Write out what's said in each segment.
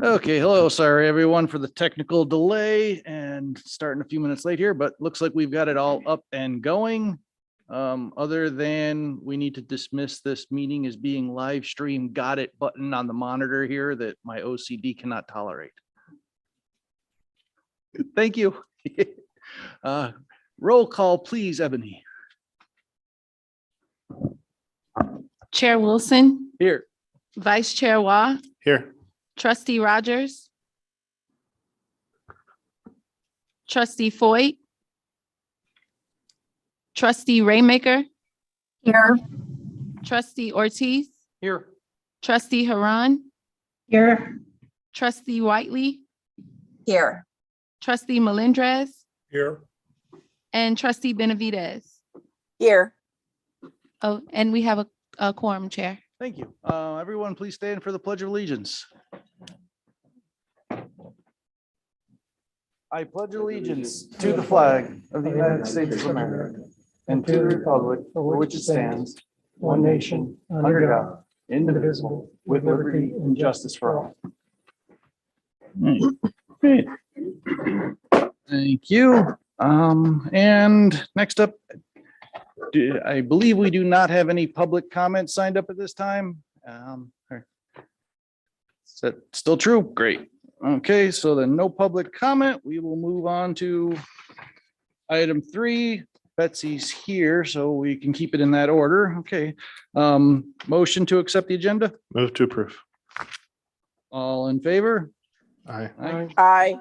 Okay, hello. Sorry, everyone, for the technical delay and starting a few minutes late here, but looks like we've got it all up and going. Other than we need to dismiss this meeting as being live streamed, got it button on the monitor here that my OCD cannot tolerate. Thank you. Roll call, please, Ebony. Chair Wilson, Here. Vice Chair Waugh, Here. Trustee Rogers, Trustee Foyt, Trustee Raymaker, Here. Trustee Ortiz, Here. Trustee Haran, Here. Trustee Whiteley, Here. Trustee Melendrez, Here. and Trustee Benavidez. Here. Oh, and we have a quorum, Chair. Thank you. Everyone, please stand for the Pledge of Allegiance. I pledge allegiance to the flag of the United States of America and to the republic for which it stands, one nation, under God, indivisible, with liberty and justice for all. Great. Thank you. And next up, I believe we do not have any public comments signed up at this time. Is that still true? Great. Okay, so then no public comment. We will move on to item 3. Betsy's here, so we can keep it in that order. Okay. Motion to accept the agenda. Move to approve. All in favor? Aye. Aye.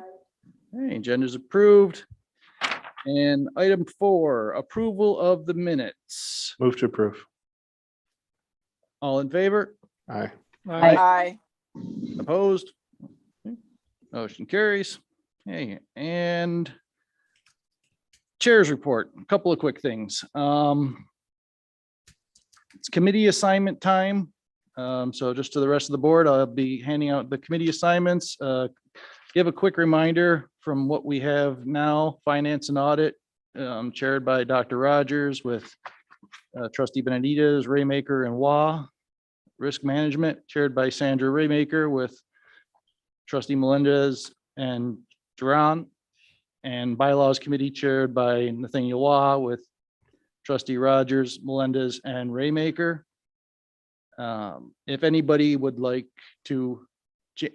Okay, agenda is approved. And item 4, approval of the minutes. Move to approve. All in favor? Aye. Aye. Opposed? Motion carries. Okay, and chair's report, a couple of quick things. It's committee assignment time. So just to the rest of the board, I'll be handing out the committee assignments. Give a quick reminder from what we have now: finance and audit, chaired by Dr. Rogers with Trustee Benavidez, Raymaker, and Waugh. Risk management, chaired by Sandra Raymaker with Trustee Melendez and Duran, and bylaws committee chaired by Nathaniel Waugh with Trustee Rogers, Melendez, and Raymaker. If anybody would like to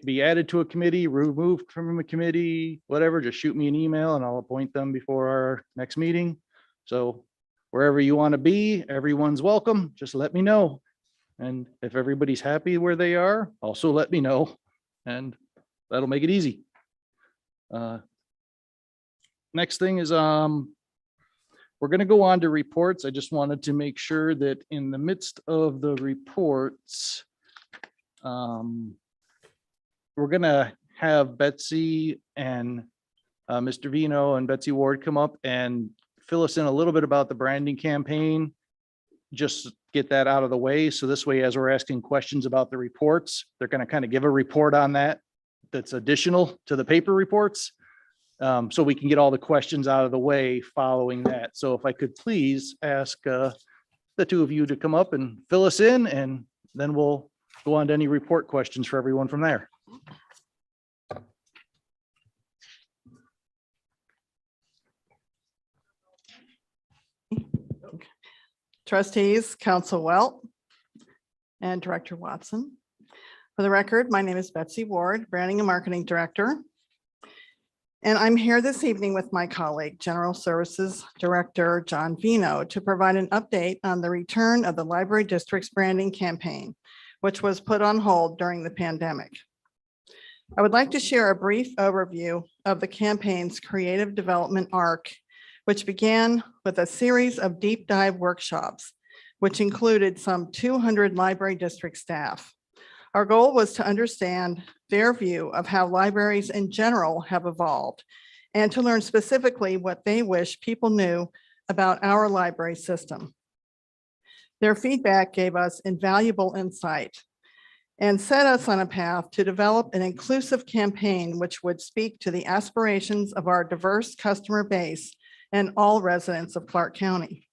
be added to a committee, removed from a committee, whatever, just shoot me an email and I'll appoint them before our next meeting. So wherever you want to be, everyone's welcome. Just let me know. And if everybody's happy where they are, also let me know. And that'll make it easy. Next thing is, we're going to go on to reports. I just wanted to make sure that in the midst of the reports, we're going to have Betsy and Mr. Vino and Betsy Ward come up and fill us in a little bit about the branding campaign. Just get that out of the way. So this way, as we're asking questions about the reports, they're going to kind of give a report on that that's additional to the paper reports. So we can get all the questions out of the way following that. So if I could please ask the two of you to come up and fill us in, and then we'll go on to any report questions for everyone from there. Trustees, Council Welt, and Director Watson. For the record, my name is Betsy Ward, Branding and Marketing Director. And I'm here this evening with my colleague, General Services Director John Vino, to provide an update on the return of the Library District's branding campaign, which was put on hold during the pandemic. I would like to share a brief overview of the campaign's creative development arc, which began with a series of deep dive workshops, which included some 200 library district staff. Our goal was to understand their view of how libraries in general have evolved and to learn specifically what they wish people knew about our library system. Their feedback gave us invaluable insight and set us on a path to develop an inclusive campaign which would speak to the aspirations of our diverse customer base and all residents of Clark County.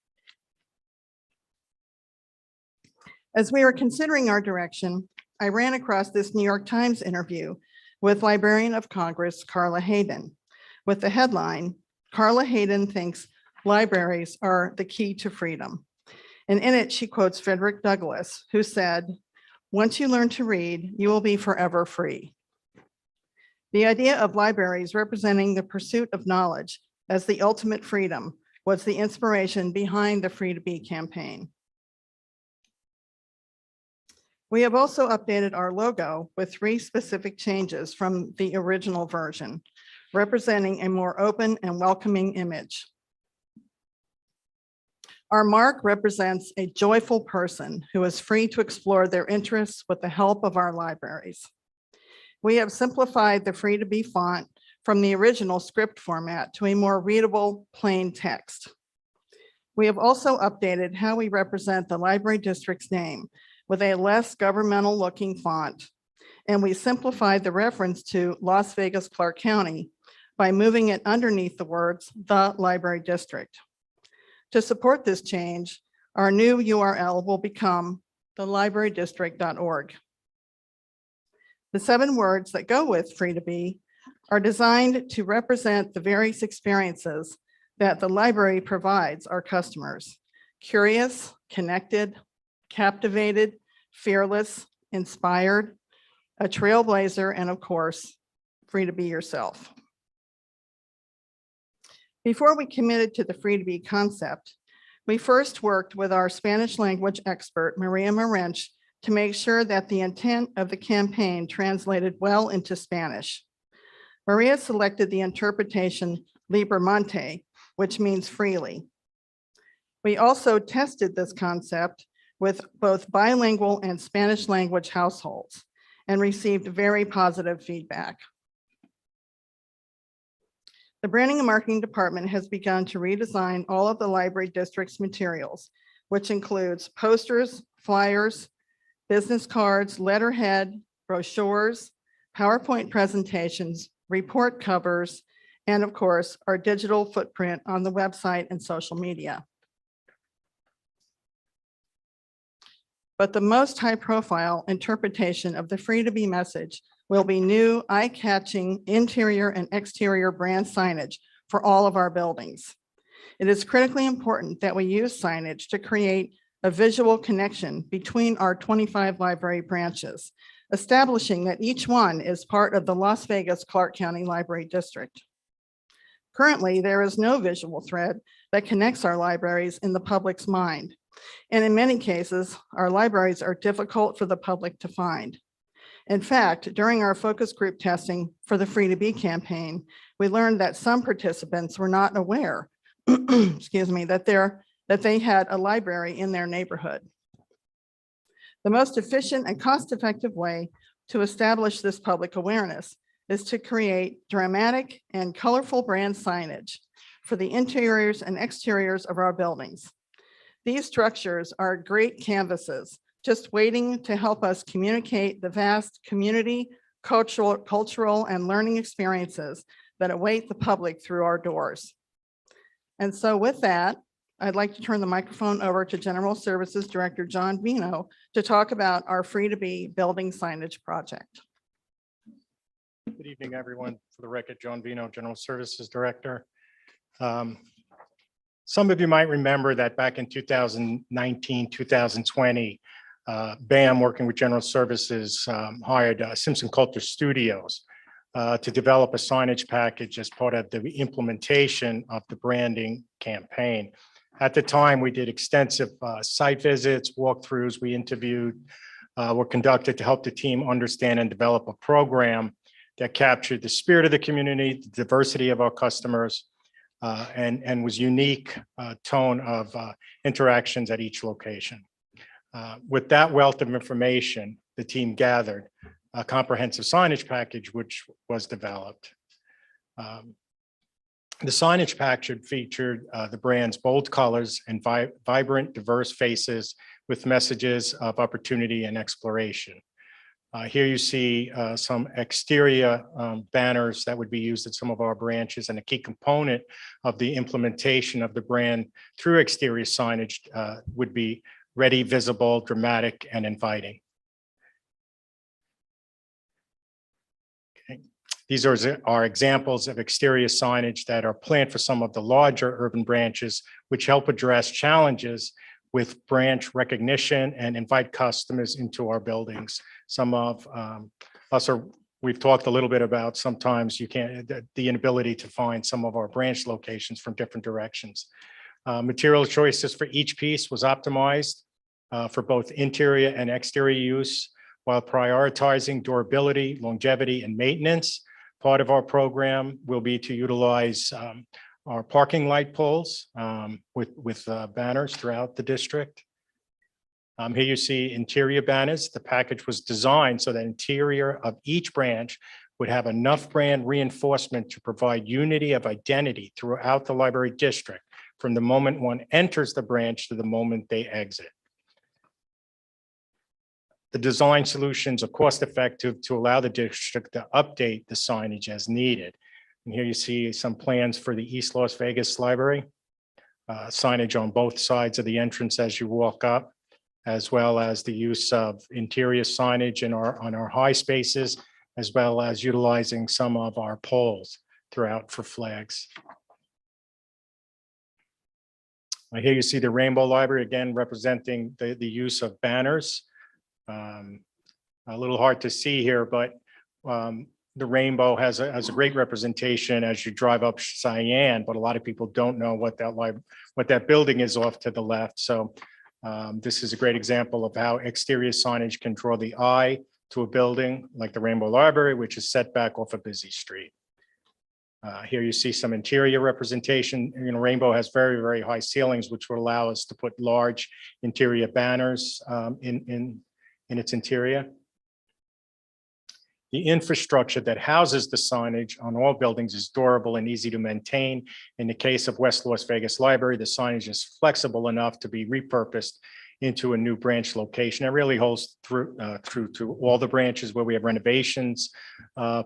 As we were considering our direction, I ran across this New York Times interview with Librarian of Congress, Carla Hayden, with the headline, Carla Hayden thinks libraries are the key to freedom. And in it, she quotes Frederick Douglass, who said, "Once you learn to read, you will be forever free." The idea of libraries representing the pursuit of knowledge as the ultimate freedom was the inspiration behind the Free to Be campaign. We have also updated our logo with 3 specific changes from the original version, representing a more open and welcoming image. Our mark represents a joyful person who is free to explore their interests with the help of our libraries. We have simplified the Free to Be font from the original script format to a more readable, plain text. We have also updated how we represent the library district's name with a less governmental looking font. And we simplified the reference to Las Vegas, Clark County by moving it underneath the words, the library district. To support this change, our new URL will become thelibrarydistrict.org. The 7 words that go with Free to Be are designed to represent the various experiences that the library provides our customers: curious, connected, captivated, fearless, inspired, a trailblazer, and of course, free to be yourself. Before we committed to the Free to Be concept, we first worked with our Spanish language expert, Maria Marench, to make sure that the intent of the campaign translated well into Spanish. Maria selected the interpretation "libremente," which means freely. We also tested this concept with both bilingual and Spanish language households and received very positive feedback. The Branding and Marketing Department has begun to redesign all of the library district's materials, which includes posters, flyers, business cards, letterhead, brochures, PowerPoint presentations, report covers, and of course, our digital footprint on the website and social media. But the most high-profile interpretation of the Free to Be message will be new eye-catching interior and exterior brand signage for all of our buildings. It is critically important that we use signage to create a visual connection between our 25 library branches, establishing that each one is part of the Las Vegas Clark County Library District. Currently, there is no visual thread that connects our libraries in the public's mind. And in many cases, our libraries are difficult for the public to find. In fact, during our focus group testing for the Free to Be campaign, we learned that some participants were not aware, excuse me, that they had a library in their neighborhood. The most efficient and cost-effective way to establish this public awareness is to create dramatic and colorful brand signage for the interiors and exteriors of our buildings. These structures are great canvases, just waiting to help us communicate the vast community, cultural, and learning experiences that await the public through our doors. And so with that, I'd like to turn the microphone over to General Services Director John Vino to talk about our Free to Be building signage project. Good evening, everyone. For the record, John Vino, General Services Director. Some of you might remember that back in 2019, 2020, BAM, working with General Services, hired Simpson Coulter Studios to develop a signage package as part of the implementation of the branding campaign. At the time, we did extensive site visits, walkthroughs, we interviewed, were conducted to help the team understand and develop a program that captured the spirit of the community, the diversity of our customers, and was unique tone of interactions at each location. With that wealth of information, the team gathered a comprehensive signage package, which was developed. The signage package featured the brand's bold colors and vibrant, diverse faces with messages of opportunity and exploration. Here you see some exterior banners that would be used at some of our branches, and a key component of the implementation of the brand through exterior signage would be ready, visible, dramatic, and inviting. Okay. These are examples of exterior signage that are planned for some of the larger urban branches, which help address challenges with branch recognition and invite customers into our buildings. Some of us are, we've talked a little bit about sometimes you can't, the inability to find some of our branch locations from different directions. Material choices for each piece was optimized for both interior and exterior use while prioritizing durability, longevity, and maintenance. Part of our program will be to utilize our parking light poles with banners throughout the district. Here you see interior banners. The package was designed so that interior of each branch would have enough brand reinforcement to provide unity of identity throughout the library district from the moment one enters the branch to the moment they exit. The design solutions are cost-effective to allow the district to update the signage as needed. And here you see some plans for the East Las Vegas Library. Signage on both sides of the entrance as you walk up, as well as the use of interior signage on our high spaces, as well as utilizing some of our poles throughout for flags. Here you see the Rainbow Library, again, representing the use of banners. A little hard to see here, but the rainbow has a great representation as you drive up Cheyenne, but a lot of people don't know what that building is off to the left. So this is a great example of how exterior signage can draw the eye to a building like the Rainbow Library, which is set back off a busy street. Here you see some interior representation. You know, Rainbow has very, very high ceilings, which will allow us to put large interior banners in its interior. The infrastructure that houses the signage on all buildings is durable and easy to maintain. In the case of West Las Vegas Library, the signage is flexible enough to be repurposed into a new branch location. It really holds through to all the branches where we have renovations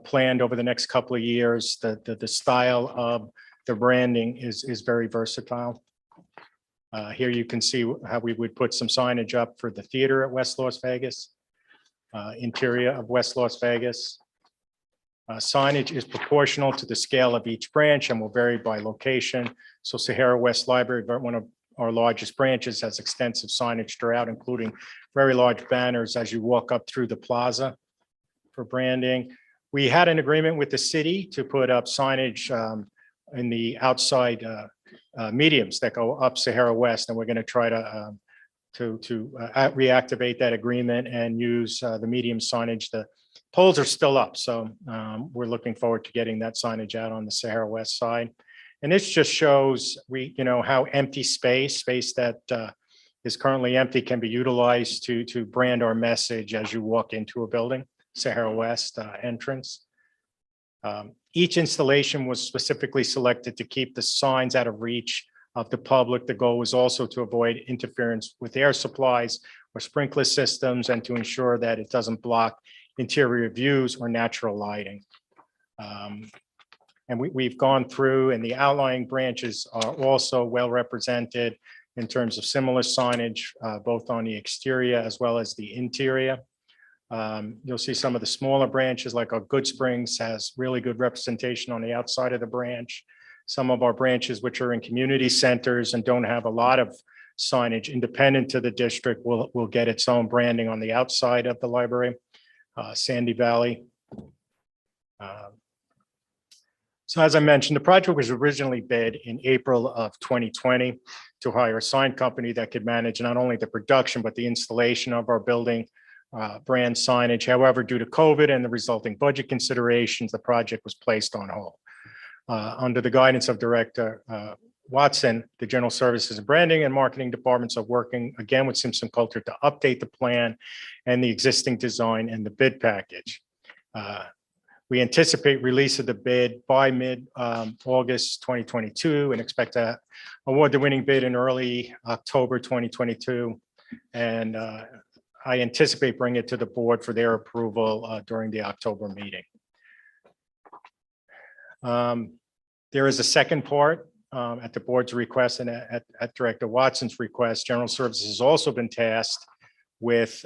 planned over the next couple of years. The style of the branding is very versatile. Here you can see how we would put some signage up for the theater at West Las Vegas, interior of West Las Vegas. Signage is proportional to the scale of each branch and will vary by location. So Sahara West Library, one of our largest branches, has extensive signage throughout, including very large banners as you walk up through the plaza for branding. We had an agreement with the city to put up signage in the outside mediums that go up Sahara West, and we're going to try to reactivate that agreement and use the medium signage. The poles are still up, so we're looking forward to getting that signage out on the Sahara West side. And this just shows how empty space that is currently empty can be utilized to brand our message as you walk into a building, Sahara West entrance. Each installation was specifically selected to keep the signs out of reach of the public. The goal was also to avoid interference with air supplies or sprinkler systems and to ensure that it doesn't block interior views or natural lighting. And we've gone through, and the outlying branches are also well represented in terms of similar signage, both on the exterior as well as the interior. You'll see some of the smaller branches, like our GOODSPRINGS, has really good representation on the outside of the branch. Some of our branches, which are in community centers and don't have a lot of signage independent to the district, will get its own branding on the outside of the library. Sandy Valley. So as I mentioned, the project was originally bid in April of 2020 to hire a sign company that could manage not only the production, but the installation of our building brand signage. However, due to COVID and the resulting budget considerations, the project was placed on hold. Under the guidance of Director Watson, the General Services and Branding and Marketing Departments are working again with Simpson Coulter to update the plan and the existing design and the bid package. We anticipate release of the bid by mid-August 2022 and expect to award the winning bid in early October 2022. And I anticipate bringing it to the board for their approval during the October meeting. There is a second part at the board's request and at Director Watson's request. General Services has also been tasked with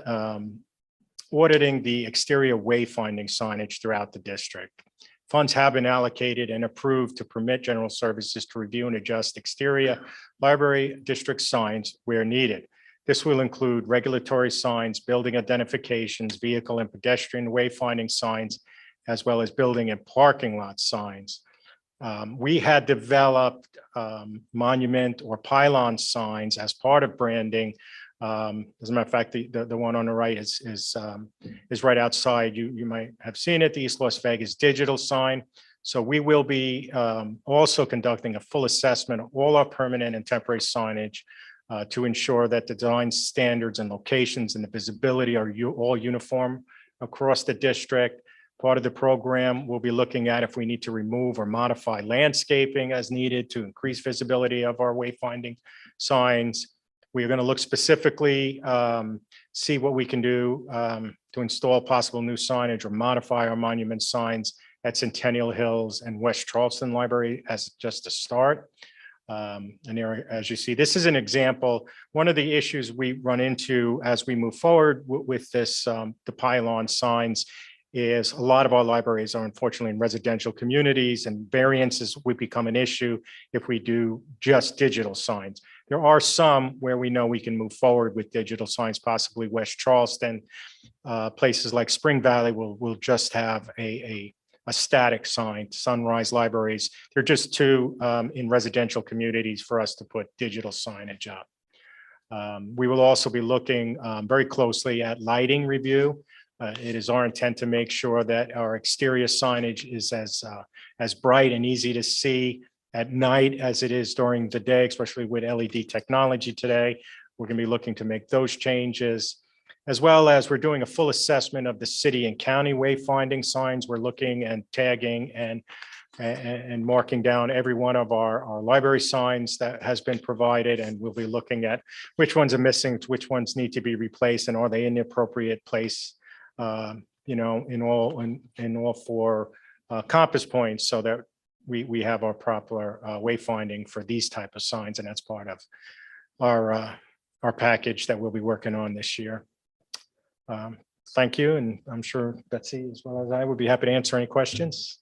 auditing the exterior wayfinding signage throughout the district. Funds have been allocated and approved to permit general services to review and adjust exterior library district signs where needed. This will include regulatory signs, building identifications, vehicle and pedestrian wayfinding signs, as well as building and parking lot signs. We had developed monument or pylon signs as part of branding. As a matter of fact, the one on the right is right outside. You might have seen it, the East Las Vegas digital sign. So we will be also conducting a full assessment of all our permanent and temporary signage to ensure that the design standards and locations and the visibility are all uniform across the district. Part of the program, we'll be looking at if we need to remove or modify landscaping as needed to increase visibility of our wayfinding signs. We're going to look specifically, see what we can do to install possible new signage or modify our monument signs at Centennial Hills and West Charleston Library as just a start. And there, as you see, this is an example. One of the issues we run into as we move forward with this, the pylon signs, is a lot of our libraries are unfortunately in residential communities, and variances would become an issue if we do just digital signs. There are some where we know we can move forward with digital signs, possibly West Charleston. Places like Spring Valley will just have a static sign. Sunrise Libraries, they're just too in residential communities for us to put digital signage up. We will also be looking very closely at lighting review. It is our intent to make sure that our exterior signage is as bright and easy to see at night as it is during the day, especially with LED technology today. We're going to be looking to make those changes, as well as we're doing a full assessment of the city and county wayfinding signs. We're looking and tagging and marking down every one of our library signs that has been provided, and we'll be looking at which ones are missing, which ones need to be replaced, and are they in the appropriate place, you know, in all four compass points, so that we have our proper wayfinding for these type of signs, and that's part of our package that we'll be working on this year. Thank you, and I'm sure Betsy, as well as I, would be happy to answer any questions.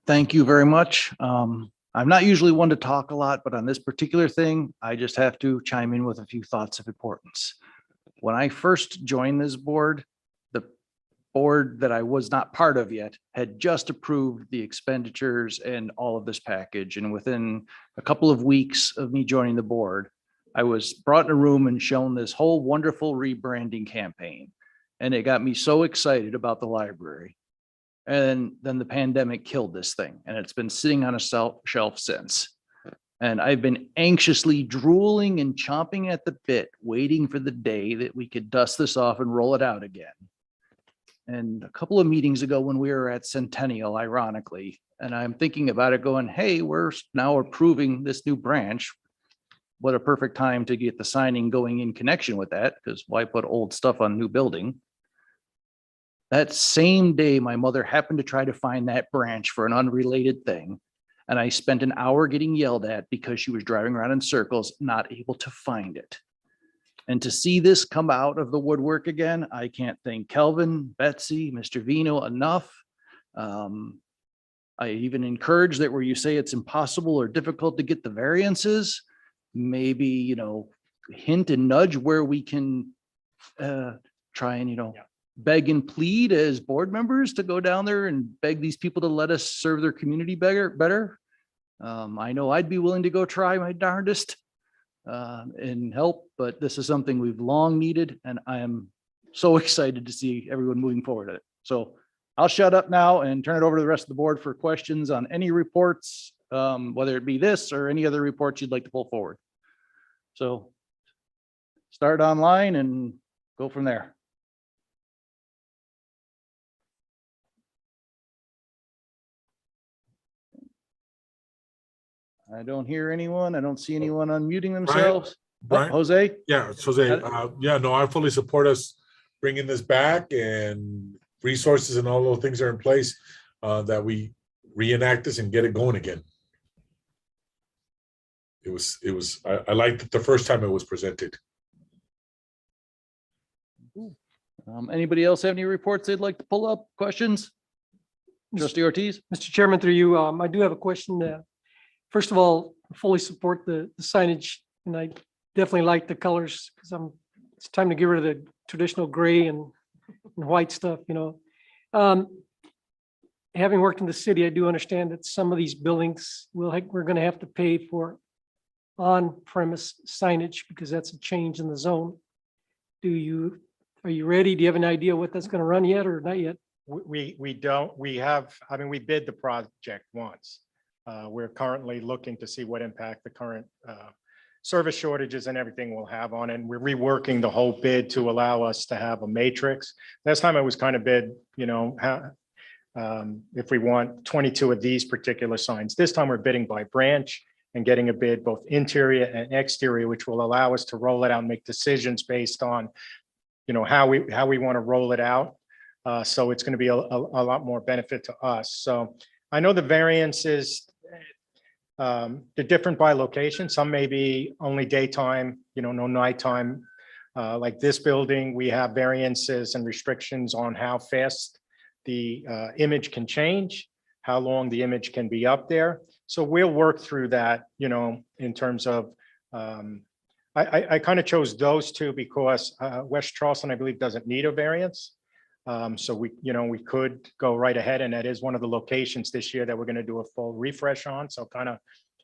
Thank you very much. I'm not usually one to talk a lot, but on this particular thing, I just have to chime in with a few thoughts of importance. When I first joined this board, the board that I was not part of yet had just approved the expenditures and all of this package. And within a couple of weeks of me joining the board, I was brought in a room and shown this whole wonderful rebranding campaign. And it got me so excited about the library. And then the pandemic killed this thing, and it's been sitting on a shelf since. And I've been anxiously drooling and chomping at the bit, waiting for the day that we could dust this off and roll it out again. And a couple of meetings ago when we were at Centennial, ironically, and I'm thinking about it going, hey, we're now approving this new branch. What a perfect time to get the signing going in connection with that, because why put old stuff on new building? That same day, my mother happened to try to find that branch for an unrelated thing. And I spent an hour getting yelled at because she was driving around in circles, not able to find it. And to see this come out of the woodwork again, I can't thank Kelvin, Betsy, Mr. Vino enough. I even encourage that where you say it's impossible or difficult to get the variances, maybe, you know, hint and nudge where we can try and, you know, beg and plead as board members to go down there and beg these people to let us serve their community better. I know I'd be willing to go try my darndest and help, but this is something we've long needed, and I am so excited to see everyone moving forward at it. So I'll shut up now and turn it over to the rest of the board for questions on any reports, whether it be this or any other reports you'd like to pull forward. So start online and go from there. I don't hear anyone. I don't see anyone unmuting themselves. Brian? Jose? Yeah, Jose, yeah, no, I fully support us bringing this back, and resources and all those things are in place, that we reenact this and get it going again. I liked it the first time it was presented. Anybody else have any reports they'd like to pull up? Questions? Trustee Ortiz? Mr. Chairman, through you, I do have a question. First of all, I fully support the signage, and I definitely like the colors because it's time to get rid of the traditional gray and white stuff, you know. Having worked in the city, I do understand that some of these buildings we're going to have to pay for on-premise signage because that's a change in the zone. Are you ready? Do you have an idea what that's going to run yet or not yet? We don't, we bid the project once. We're currently looking to see what impact the current service shortages and everything will have on it. And we're reworking the whole bid to allow us to have a matrix. Last time I was kind of bid, you know, if we want 22 of these particular signs. This time we're bidding by branch and getting a bid both interior and exterior, which will allow us to roll it out and make decisions based on, you know, how we want to roll it out. So it's going to be a lot more benefit to us. So I know the variances, they're different by location. Some may be only daytime, you know, no nighttime. Like this building, we have variances and restrictions on how fast the image can change, how long the image can be up there. So we'll work through that, you know, in terms of, I kind of chose those two because West Charleston, I believe, doesn't need a variance. So we could go right ahead, and that is one of the locations this year that we're going to do a full refresh on. So kind of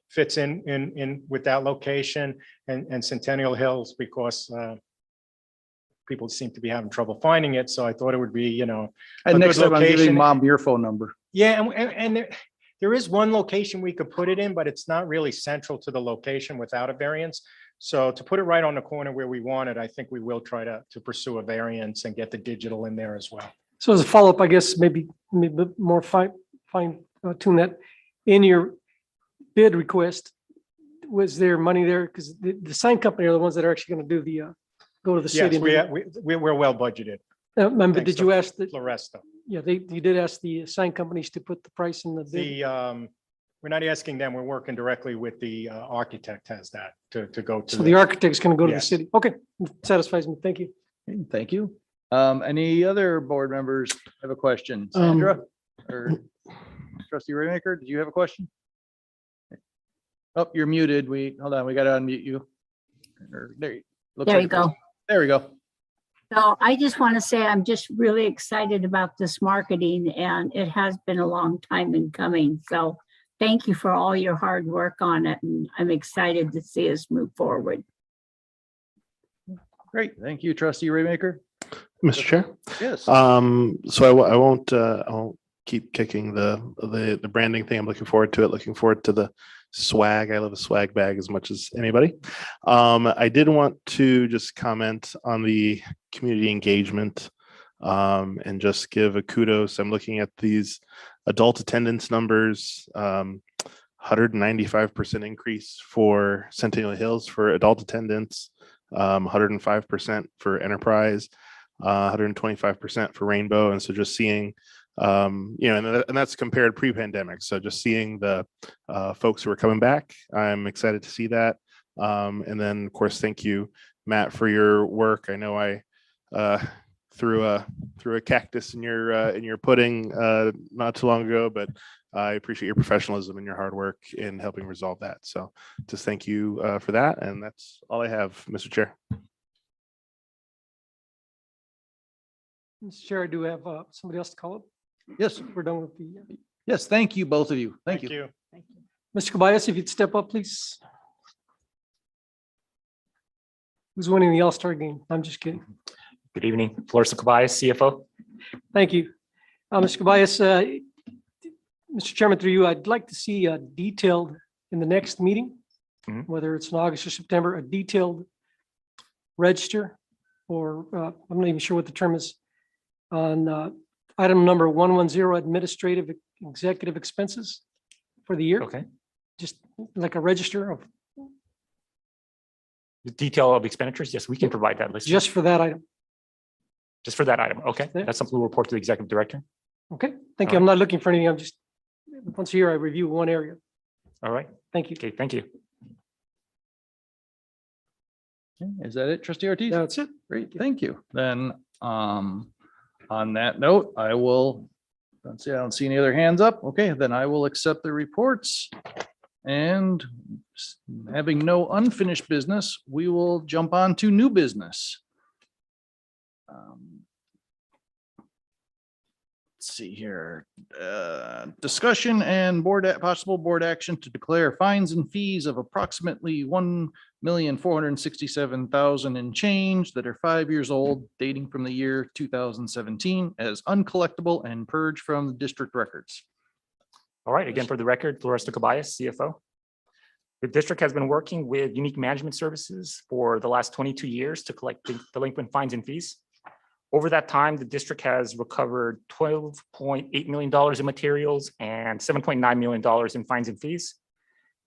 fits in with that location and Centennial Hills because people seem to be having trouble finding it. So I thought it would be, you know, And a next good time I'm giving location. mom your phone number. Yeah, and there is one location we could put it in, but it's not really central to the location without a variance. So to put it right on the corner where we want it, I think we will try to pursue a variance and get the digital in there as well. So as a follow-up, I guess maybe more fine tune that. In your bid request, was there money there? Because the sign company are the ones that are actually going to do go to the city. Yes, we're well budgeted. But Thanks did you ask the, Floresto. yeah, you did ask the sign companies to put the price in the bid? We're not asking them. We're working directly with the architect has that to go to. So the architect's going to go to the Yes. city. Okay, satisfies me. Thank you. Thank you. Any other board members have a question? Sandra or Trustee Raymaker, did you have a question? Oh, you're muted. Hold on. We got to unmute you. There you go. There we go. So I just want to say I'm just really excited about this marketing, and it has been a long time in coming. So thank you for all your hard work on it, and I'm excited to see us move forward. Great. Thank you, Trustee Raymaker. Mr. Chair. Yes. So I won't keep kicking the branding thing. I'm looking forward to it. Looking forward to the swag. I love a swag bag as much as anybody. I did want to just comment on the community engagement and just give a kudos. I'm looking at these adult attendance numbers, 195% increase for Centennial Hills for adult attendance, 105% for Enterprise, 125% for Rainbow. And so just seeing, and that's compared pre-pandemic. So just seeing the folks who are coming back, I'm excited to see that. And then of course, thank you, Matt, for your work. I know I threw a cactus in your pudding not too long ago, but I appreciate your professionalism and your hard work in helping resolve that. So just thank you for that. And that's all I have, Mr. Chair. Mr. Chair, I do have somebody else to call up. Yes. We're done with the, Yes. Thank you, both of you. Thank you. Mr. Cabayas, if you'd step up, please. Who's winning the All-Star game? I'm just kidding. Good evening, Florissa Cabayas, CFO. Thank you. Mr. Cabayas, Mr. Chairman, through you, I'd like to see detailed in the next meeting, whether it's in August or September, a detailed register, or I'm not even sure what the term is, on item number 110, administrative executive expenses for the year. Okay. Just like a register of The detail of expenditures, yes, we can provide that list. just for that item. Just for that item. Okay, Yeah. that's something we'll report to the executive director. Okay, thank you. I'm not looking for anything. I'm just, once a year, I review one area. All right. Thank you. Okay, thank you. Is that it, Trustee Ortiz? That's it. Great, thank you. Then, on that note, I will I don't see any other hands up. Okay, then I will accept the reports. And having no unfinished business, we will jump on to new business. Let's see here. Discussion and possible board action to declare fines and fees of approximately $1,467,000 and change that are 5 years old, dating from the year 2017 as uncollectible and purged from the district records. All right, again, for the record, Flores Tocabayas, CFO. The district has been working with Unique Management Services for the last 22 years to collect delinquent fines and fees. Over that time, the district has recovered $12.8 million in materials and $7.9 million in fines and fees.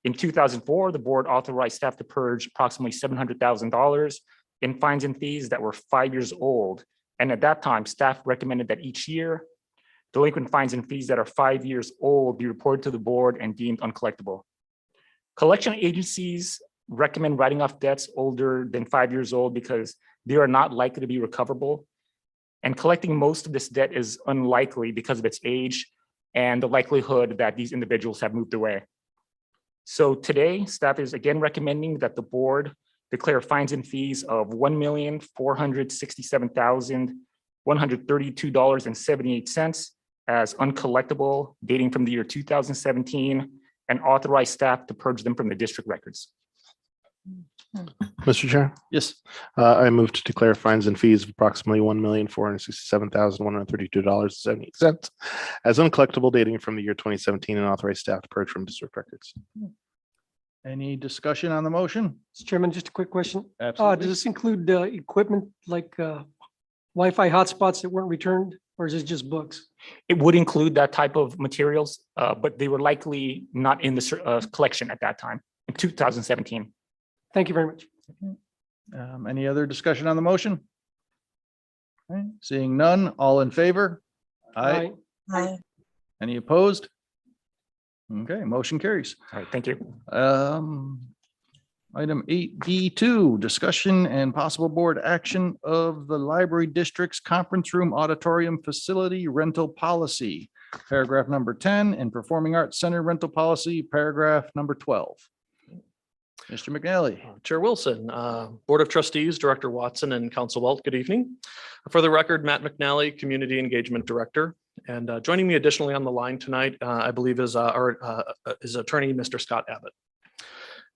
In 2004, the board authorized staff to purge approximately $700,000 in fines and fees that were 5 years old. And at that time, staff recommended that each year, delinquent fines and fees that are 5 years old be reported to the board and deemed uncollectible. Collection agencies recommend writing off debts older than 5 years old because they are not likely to be recoverable. And collecting most of this debt is unlikely because of its age and the likelihood that these individuals have moved away. So today, staff is again recommending that the board declare fines and fees of $1,467,132.78 as uncollectible, dating from the year 2017, and authorize staff to purge them from the district records. Mr. Chair, Yes. I move to declare fines and fees of approximately $1,467,132.78 as uncollectible, dating from the year 2017, and authorize staff to purge from district records. Any discussion on the motion? Mr. Chairman, just a quick question. Absolutely. Does this include equipment like Wi-Fi hotspots that weren't returned, or is it just books? It would include that type of materials, but they were likely not in the collection at that time in 2017. Thank you very much. Any other discussion on the motion? Okay, seeing none, all in favor? Aye. Aye. Any opposed? Okay, motion carries. All right, thank you. Item 8B2, discussion and possible board action of the library district's conference room auditorium facility rental policy, paragraph number 10, and performing arts center rental policy, paragraph number 12. Mr. McNally. Chair Wilson, Board of Trustees, Director Watson, and Council Welt, good evening. For the record, Matt McNally, Community Engagement Director. And joining me additionally on the line tonight, I believe is our attorney, Mr. Scott Abbott.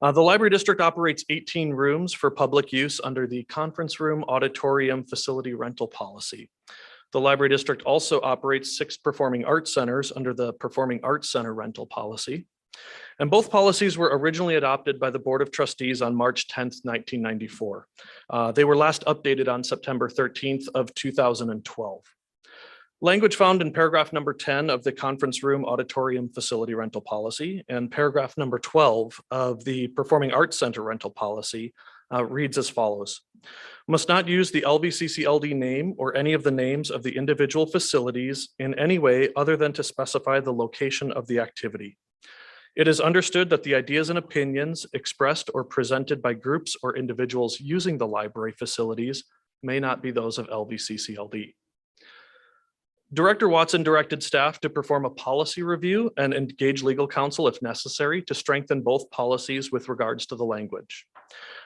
The library district operates 18 rooms for public use under the conference room auditorium facility rental policy. The library district also operates 6 performing arts centers under the performing arts center rental policy. And both policies were originally adopted by the Board of Trustees on March 10th, 1994. They were last updated on September 13th of 2012. Language found in paragraph number 10 of the conference room auditorium facility rental policy and paragraph number 12 of the performing arts center rental policy reads as follows. Must not use the LVCCLD name or any of the names of the individual facilities in any way other than to specify the location of the activity. It is understood that the ideas and opinions expressed or presented by groups or individuals using the library facilities may not be those of LVCCLD. Director Watson directed staff to perform a policy review and engage legal counsel if necessary to strengthen both policies with regards to the language.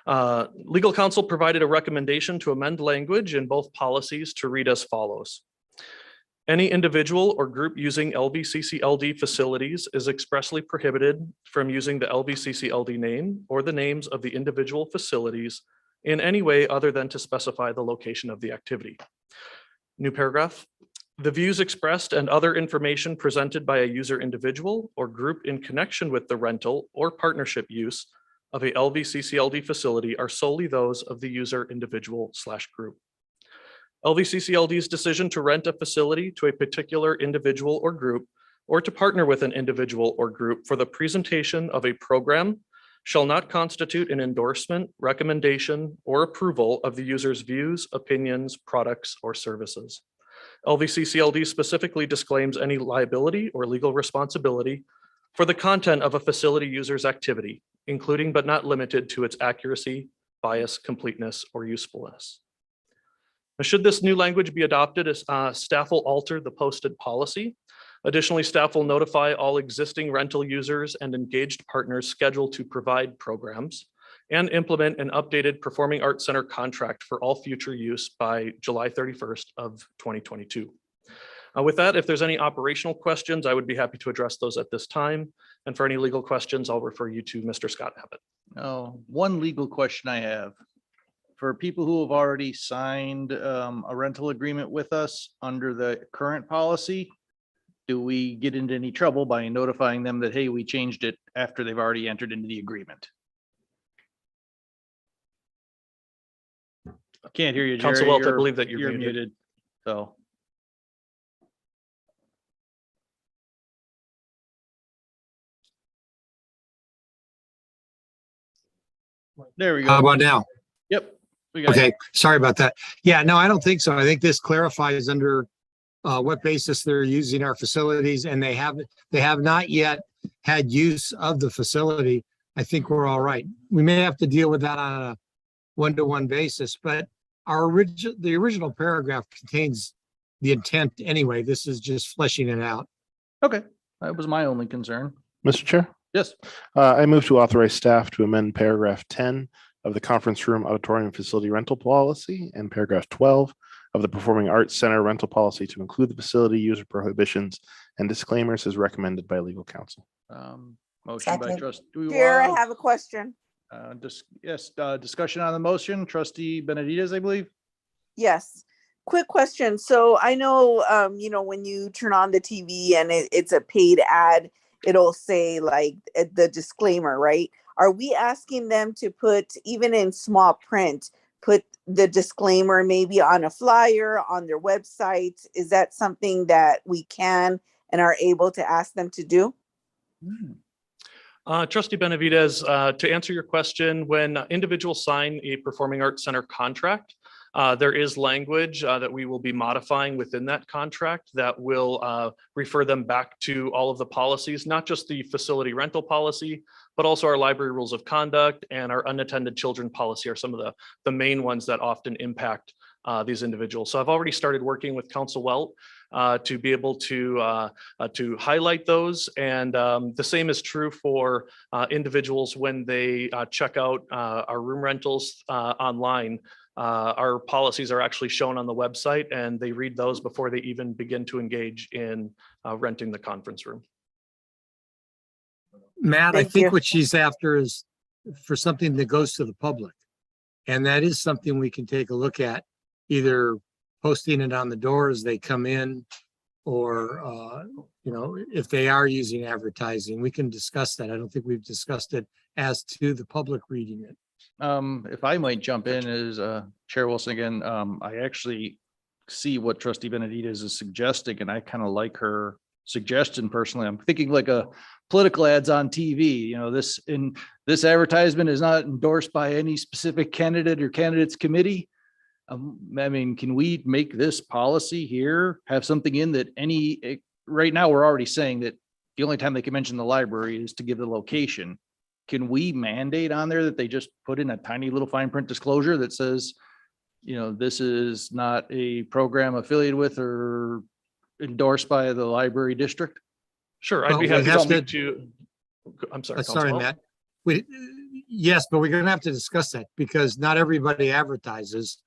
Legal counsel provided a recommendation to amend language in both policies to read as follows. Any individual or group using LVCCLD facilities is expressly prohibited from using the LVCCLD name or the names of the individual facilities in any way other than to specify the location of the activity. New paragraph. The views expressed and other information presented by a user individual or group in connection with the rental or partnership use of a LVCCLD facility are solely those of the user individual/group. LVCCLD's decision to rent a facility to a particular individual or group or to partner with an individual or group for the presentation of a program shall not constitute an endorsement, recommendation, or approval of the user's views, opinions, products, or services. LVCCLD specifically disclaims any liability or legal responsibility for the content of a facility user's activity, including but not limited to its accuracy, bias, completeness, or usefulness. Should this new language be adopted, staff will alter the posted policy Additionally, staff will notify all existing rental users and engaged partners scheduled to provide programs and implement an updated Performing Arts Center contract for all future use by July 31st of 2022. With that, if there's any operational questions, I would be happy to address those at this time. And for any legal questions, I'll refer you to Mr. Scott Abbott. Oh, one legal question I have. For people who have already signed a rental agreement with us under the current policy, do we get into any trouble by notifying them that, hey, we changed it after they've already entered into the agreement? I can't hear you, Jerry. Council Welt, I You're- believe that you're You're muted. muted, so. There we How go. about now? Yep. we got it. Okay, sorry about that. Yeah, no, I don't think so. I think this clarifies under what basis they're using our facilities, and they have not yet had use of the facility. I think we're all right. We may have to deal with that on a one-to-one basis, but the original paragraph contains the intent anyway. This is just fleshing it out. Okay, that was my only concern. Mr. Chair, Yes, I move to authorize staff to amend paragraph 10 of the conference room auditorium facility rental policy and paragraph 12 of the Performing Arts Center rental policy to include the facility user prohibitions and disclaimers as recommended by legal counsel. motion by Second. trustee. Chair, I have a question. Discussion on the motion, trustee Benavides, I believe. Yes. Quick question. So I know, when you turn on the TV and it's a paid ad, it'll say like the disclaimer, right? Are we asking them to put, even in small print, put the disclaimer maybe on a flyer on their website? Is that something that we can and are able to ask them to do? Trustee Benavides, to answer your question, when individuals sign a Performing Arts Center contract, there is language that we will be modifying within that contract that will refer them back to all of the policies, not just the facility rental policy, but also our library rules of conduct and our unattended children policy are some of the main ones that often impact these individuals. So I've already started working with Council Welt to be able to highlight those. And the same is true for individuals when they check out our room rentals online. Our policies are actually shown on the website and they read those before they even begin to engage in renting the conference room. Matt, I Thank think you. what she's after is for something that goes to the public. And that is something we can take a look at, either posting it on the door as they come in, or, if they are using advertising, we can discuss that. I don't think we've discussed it as to the public reading it. If I might jump in as Chair Wilson again, I actually see what trustee Benavides is suggesting, and I kind of like her suggestion personally. I'm thinking like a political ads on TV, this advertisement is not endorsed by any specific candidate or candidates committee. Can we make this policy here, have something in that right now, we're already saying that the only time they can mention the library is to give the location. Can we mandate on there that they just put in a tiny little fine print disclosure that says, this is not a program affiliated with or endorsed by the library district? Sure, I'd Well, be we happy have to speak to- to, I'm sorry. Sorry, Councilor. Matt. Yes, but we're gonna have to discuss that because not everybody advertises.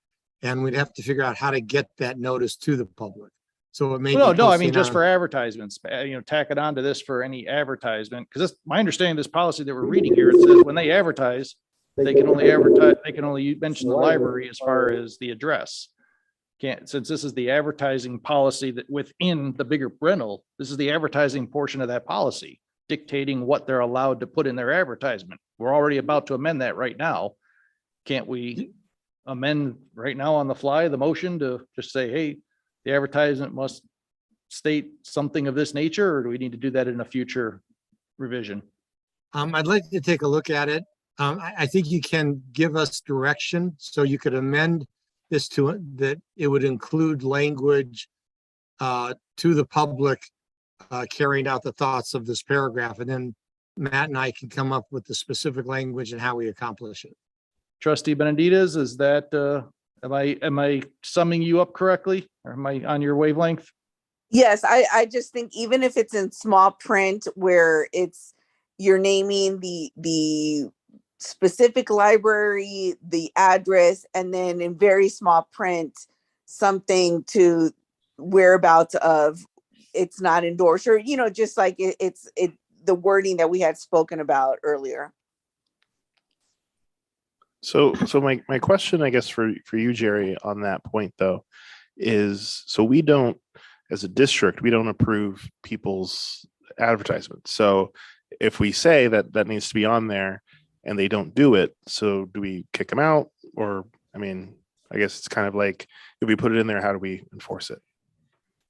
And we'd have to figure out how to get that notice to the public. So it may. No, be no, I posting mean, just on- for advertisements, tack it on to this for any advertisement, because my understanding of this policy that we're reading here, it says when they advertise, they can only mention the library as far as the address. Since this is the advertising policy that within the bigger rental, this is the advertising portion of that policy dictating what they're allowed to put in their advertisement. We're already about to amend that right now. Can't we amend right now on the fly, the motion to just say, hey, the advertisement must state something of this nature, or do we need to do that in a future revision? I'd like to take a look at it. I think you can give us direction, so you could amend this to that it would include language to the public carrying out the thoughts of this paragraph, and then Matt and I can come up with the specific language and how we accomplish it. Trustee Benavides, is that, am I summing you up correctly? Or am I on your wavelength? Yes, I just think even if it's in small print where you're naming the specific library, the address, and then in very small print, something to whereabouts of it's not endorsed, or, just like it's the wording that we had spoken about earlier. So my question, I guess, for you, Jerry, on that point though, is so we don't, as a district, we don't approve people's advertisements. So if we say that that needs to be on there and they don't do it, so do we kick them out? Or, I mean, I guess it's kind of like, if we put it in there, how do we enforce it?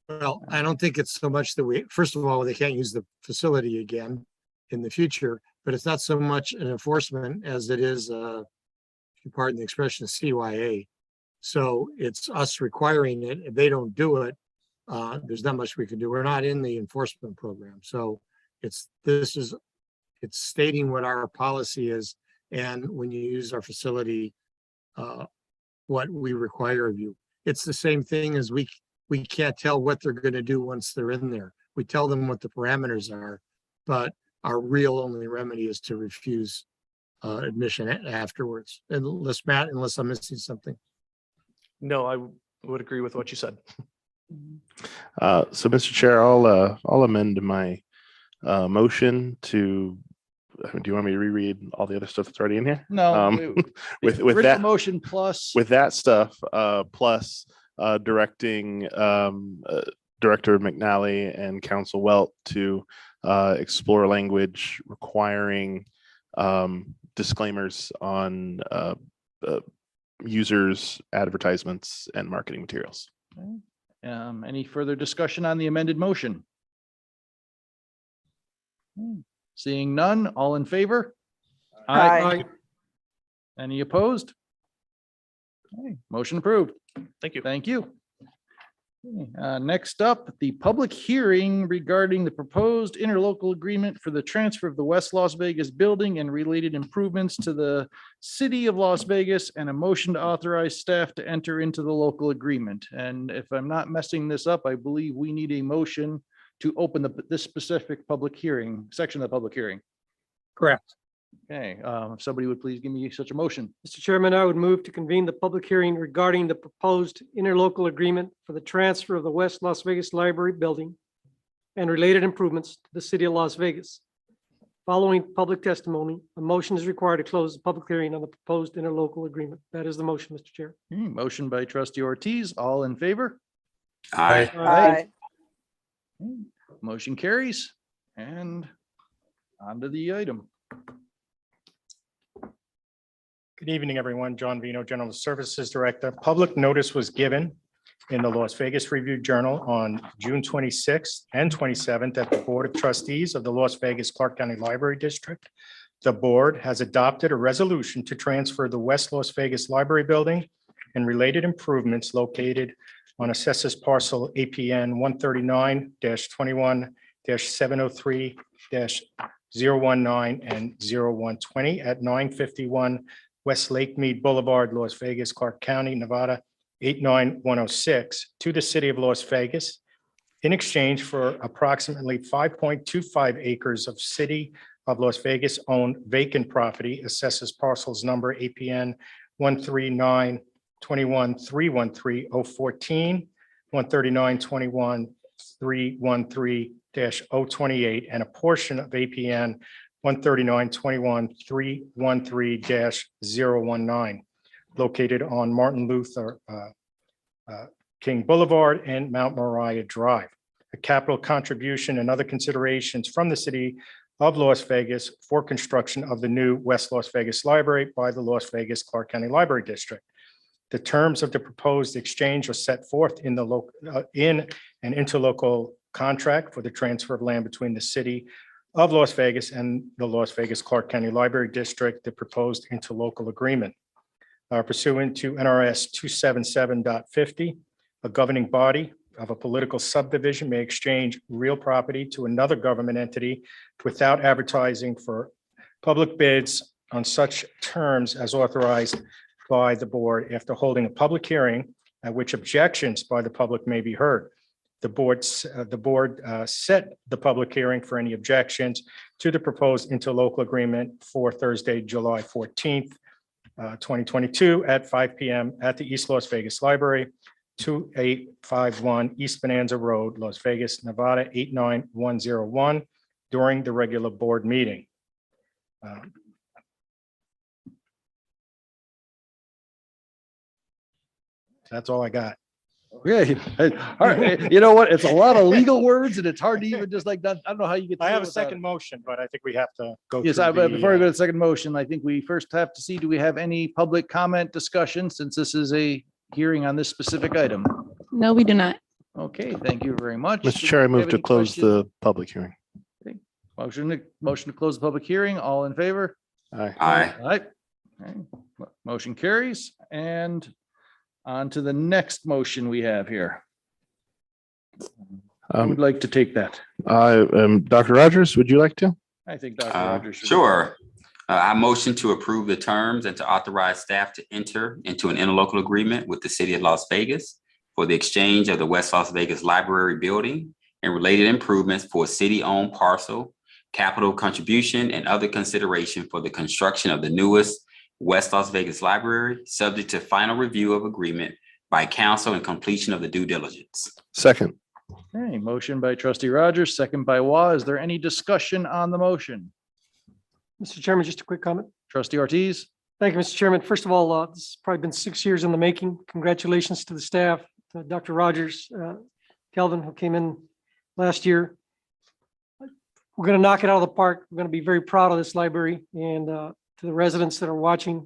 Well, I don't think it's so much that first of all, they can't use the facility again in the future, but it's not so much an enforcement as it is, if you pardon the expression, CYA. So it's us requiring it. If they don't do it, there's not much we can do. We're not in the enforcement program. So it's stating what our policy is. And when you use our facility, what we require of you. It's the same thing as we can't tell what they're going to do once they're in there. We tell them what the parameters are, but our real only remedy is to refuse admission afterwards. Unless I'm missing something. No, I would agree with what you said. So, Mr. Chair, I'll amend my motion to. Do you want me to reread all the other stuff that's already in here? No. With original that motion plus. with that stuff, plus directing Director McNally and Council Welt to explore language requiring disclaimers on users, advertisements, and marketing materials. Any further discussion on the amended motion? Seeing none, all in favor? Aye. Any opposed? Okay, motion approved. Thank you. Thank you. Next up, the public hearing regarding the proposed interlocal agreement for the transfer of the West Las Vegas building and related improvements to the city of Las Vegas, and a motion to authorize staff to enter into the local agreement. And if I'm not messing this up, I believe we need a motion to open this specific public hearing, section of the public hearing. Correct. Okay, if somebody would please give me such a motion. Mr. Chairman, I would move to convene the public hearing regarding the proposed interlocal agreement for the transfer of the West Las Vegas Library building and related improvements to the city of Las Vegas. Following public testimony, a motion is required to close the public hearing on the proposed interlocal agreement. That is the motion, Mr. Chair. Motion by trustee Ortiz, all in favor? Aye. Aye. Motion carries, and on to the item. Good evening, everyone. John Vino, General Services Director. Public notice was given in the Las Vegas Review-Journal on June 26th and 27th at the Board of Trustees of the Las Vegas Clark County Library District. The board has adopted a resolution to transfer the West Las Vegas Library Building and related improvements located on Assessors Parcel APN 139-21-703-019 and 0120 at 951 West Lake Mead Boulevard, Las Vegas, Clark County, Nevada, 89106 to the city of Las Vegas in exchange for approximately 5.25 acres of city of Las Vegas owned vacant property, assesses parcels number APN 139-21-313-014, 139-21-313-028, and a portion of APN 139-21-313-019, located on Martin Luther King Boulevard and Mount Moriah Drive. A capital contribution and other considerations from the city of Las Vegas for construction of the new West Las Vegas Library by the Las Vegas Clark County Library District. The terms of the proposed exchange are set forth in the in an interlocal contract for the transfer of land between the city of Las Vegas and the Las Vegas Clark County Library District. The proposed interlocal agreement pursuant to NRS 277.50, a governing body of a political subdivision may exchange real property to another government entity without advertising for public bids on such terms as authorized by the board after holding a public hearing at which objections by the public may be heard. the board set the public hearing for any objections to the proposed interlocal agreement for Thursday, July 14th, 2022 at 5 p.m. at the East Las Vegas Library, 2851 East Bonanza Road, Las Vegas, Nevada, 89101, during the regular board meeting. That's all I got. Okay. All right. You know what? It's a lot of legal words and it's hard to even just like that. I don't know how you get. I have a without second it. motion, but I think we have to go. Yes, through but before we go the, to the second motion, I think we first have to see, do we have any public comment discussion since this is a hearing on this specific item? No, we do not. Okay, thank you very much. Mr. Chair, I Do we move have to any close questions? the public hearing. Motion to close the public hearing. All in favor? Aye. Aye. Aye. Okay. Motion carries. And on to the next motion we have here. Who would like to take that? Dr. Rogers, would you like to? I think Dr. Rogers. should- Sure. I motion to approve the terms and to authorize staff to enter into an interlocal agreement with the city of Las Vegas for the exchange of the West Las Vegas Library building and related improvements for city-owned parcel, capital contribution, and other consideration for the construction of the newest West Las Vegas Library, subject to final review of agreement by council and completion of the due diligence. Second. Okay, motion by trustee Rogers, second by Wah. Is there any discussion on the motion? Mr. Chairman, just a quick comment. Trustee Ortiz? Thank you, Mr. Chairman. First of all, this has probably been 6 years in the making. Congratulations to the staff, to Dr. Rogers, Kelvin, who came in last year. We're going to knock it out of the park. We're going to be very proud of this library, and to the residents that are watching,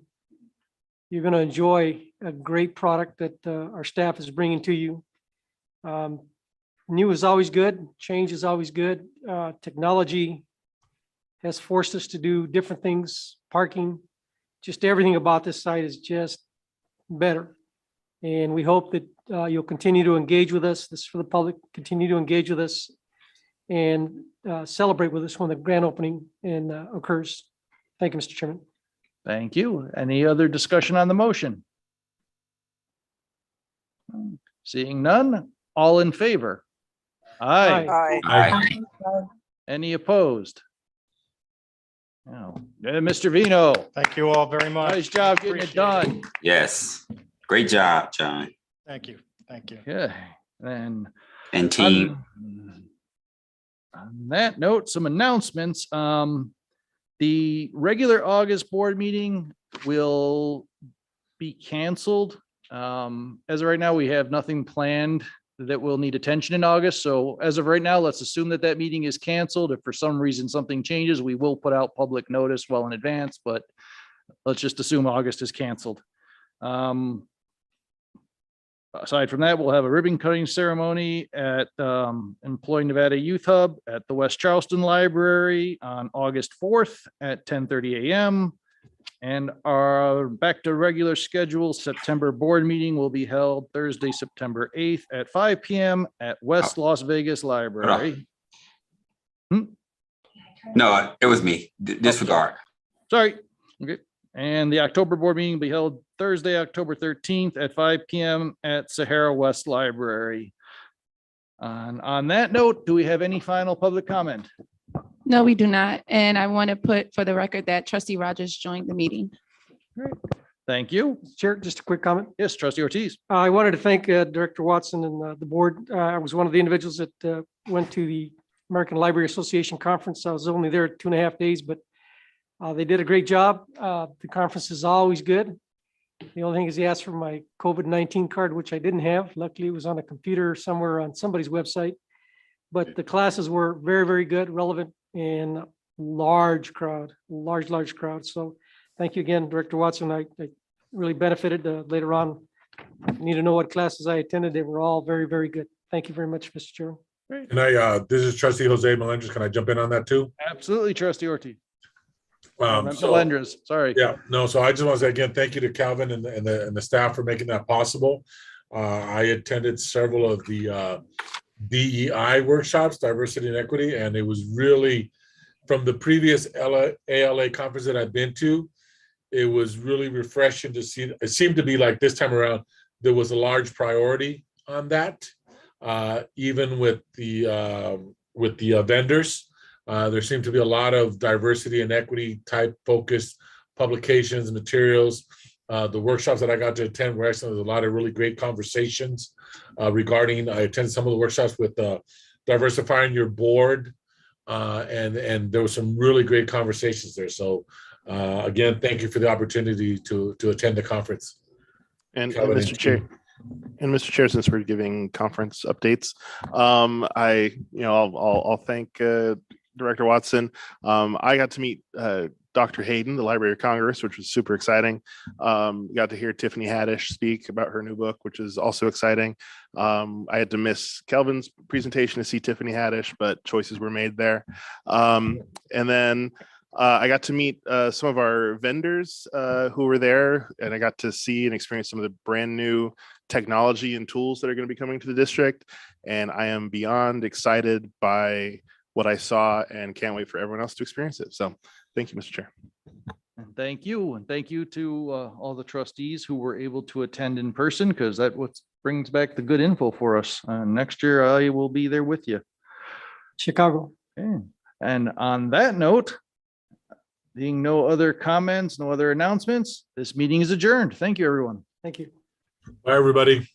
you're going to enjoy a great product that our staff is bringing to you. New is always good. Change is always good. Technology has forced us to do different things, parking, just everything about this site is just better. And we hope that you'll continue to engage with us. This is for the public, continue to engage with us and celebrate with us when the grand opening occurs. Thank you, Mr. Chairman. Thank you. Any other discussion on the motion? Seeing none, all in favor? Aye. Aye. Aye. Any opposed? No. Mr. Vino, thank you all very much. nice job getting it done. Yes. Great job, John Thank you. Thank you. Yeah, and and team. on that note, some announcements. The regular August board meeting will be canceled. As of right now, we have nothing planned that will need attention in August. So as of right now, let's assume that that meeting is canceled. If for some reason something changes, we will put out public notice well in advance, but let's just assume August is canceled. Aside from that, we'll have a ribbon cutting ceremony at Employing Nevada Youth Hub at the West Charleston Library on August 4th at 10:30 a.m. And our back to regular schedule September board meeting will be held Thursday, September 8th at 5 p.m. at West Las Vegas Library. No, it was me. Disregard. Sorry. Okay. And the October board meeting will be held Thursday, October 13th at 5 p.m. at SAHARA West Library. On that note, do we have any final public comment? No, we do not. And I want to put for the record that trustee Rogers joined the meeting. Thank you. Chair, just a quick comment. Yes, trustee Ortiz. I wanted to thank Director Watson and the board. I was one of the individuals that went to the American Library Association conference. I was only there 2.5 days, but they did a great job. The conference is always good. The only thing is he asked for my COVID-19 card, which I didn't have. Luckily, it was on a computer somewhere on somebody's website. But the classes were very, very good, relevant, and large crowd. So thank you again, Director Watson. I really benefited later on. I need to know what classes I attended. They were all very, very good. Thank you very much, Mr. Chair. And this is trustee Jose Melendez. Can I jump in on that too? Absolutely, trustee Ortiz. So- Melendez, sorry. Yeah, no, so I just want to say again, thank you to Calvin and the staff for making that possible. I attended several of the DEI workshops, diversity and equity, and it was really, from the previous ALA conference that I've been to, it was really refreshing to see. It seemed to be like this time around, there was a large priority on that. even with the vendors. There seem to be a lot of diversity and equity type focused publications and materials. The workshops that I got to attend were excellent. There's a lot of really great conversations regarding, I attended some of the workshops with diversifying your board, and there was some really great conversations there. So again, thank you for the opportunity to attend the conference. And Calvin Mr. Chair, since we're giving conference updates, I'll thank Director Watson. I got to meet Dr. Hayden, the Library of Congress, which was super exciting. Got to hear Tiffany Haddish speak about her new book, which is also exciting. I had to miss Kelvin's presentation to see Tiffany Haddish, but choices were made there. And then I got to meet some of our vendors who were there, and I got to see and experience some of the brand new technology and tools that are going to be coming to the district. And I am beyond excited by what I saw and can't wait for everyone else to experience it. So thank you, Mr. Chair. And thank you. And thank you to all the trustees who were able to attend in person, because that what brings back the good info for us. Next year, I will be there with you. Chicago. Okay. And on that note, being no other comments, no other announcements, this meeting is adjourned. Thank you, everyone. Thank you. Bye, everybody.